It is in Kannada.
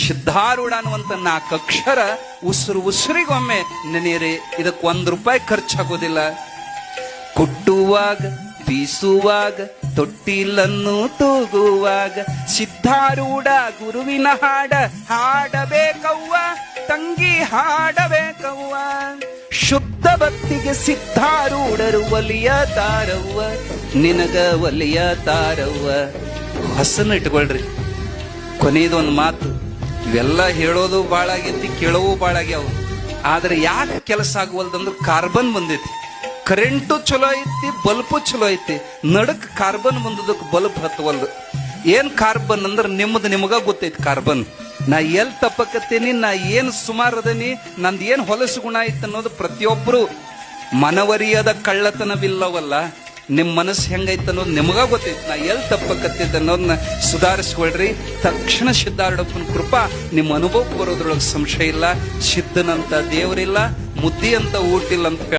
ಸಿದ್ಧಾರೂಢ ಅನ್ನುವಂತ 4 ಅಕ್ಷರ ಉಸಿರಿಗೊಮ್ಮೆ ನೆನೆಯಿರಿ. ಇದಕ್ಕೆ ₹1 ಖರ್ಚಾಗೋದಿಲ್ಲ. ಕುಟ್ಟುವಾಗ, ಬೀಸುವಾಗ, ತೊಟ್ಟಿಲನ್ನು ತೂಗುವಾಗ ಸಿದ್ಧಾರೂಢ ಗುರುವಿನ ಹಾಡಬೇಕವ್ವ ತಂಗಿ ಹಾಡಬೇಕವ್ವ. ಶುದ್ಧ ಭಕ್ತಿಗೆ ಸಿದ್ಧಾರೂಢರು ಒಲಿಯತಾರವ್ವ, ನಿನಗ ಒಲಿಯತಾರವ್ವ. ಹೊಸನ ಇಟ್ಕೊಳ್ರಿ. ಕೊನೆಯದೊಂದು ಮಾತು, ಇವೆಲ್ಲ ಹೇಳೋದು ಭಾಳ ಆಗೈತಿ, ಕೇಳೋವು ಭಾಳ ಆಗ್ಯಾವ. ಆದ್ರೆ ಯಾಕೆ ಕೆಲಸ ಆಗುವಲ್ದಂದ್ರೆ ಕಾರ್ಬನ್ ಬಂದೈತಿ. ಕರೆಂಟು ಚಲೋ ಐತಿ, ಬಲ್ಪು ಚಲೋ ಐತಿ, ನಡಕ್ ಕಾರ್ಬನ್ ಬಂದದಕ್ಕೆ ಬಲ್ಬ್ ಹತ್ತವಲ್ದು. ಏನ್ ಕಾರ್ಬನ್ ಅಂದ್ರೆ ನಿಮಗ ಗೊತ್ತೈತಿ ಕಾರ್ಬನ್. ನಾ ಎಲ್ ತಪ್ಪಕತ್ತೀನಿ, ನಾ ಏನ್ ಸುಮಾರು ಅದನಿ, ನಂದು ಏನ್ ಹೊಲಸು ಗುಣ ಐತಿ ಅನ್ನೋದು ಪ್ರತಿಯೊಬ್ರು ಮನವರಿಯದ ಕಳ್ಳತನವಿಲ್ಲವಲ್ಲ. ನಿಮ್ ಮನಸ್ಸು ಹೆಂಗೈತೆ ಅನ್ನೋದು ನಿಮಗ ಗೊತ್ತೈತಿ. ನಾ ಎಲ್ ತಪ್ಪಕತ್ತಿದ್ದ ಅನ್ನೋದನ್ನ ಸುಧಾರಿಸ್ಕೊಳ್ರಿ. ತಕ್ಷಣ ಸಿದ್ಧಾರೂಢಪ್ಪನ ಕೃಪಾ ನಿಮ್ಮ ಅನುಭವಕ್ಕೆ ಬರೋದ್ರೊಳಗೆ ಸಂಶಯ ಇಲ್ಲ. ಸಿದ್ಧನಂತ ದೇವರಿಲ್ಲ, ಮುದ್ದಿ ಅಂತ ಊಟಿಲ್ಲ ಅಂತ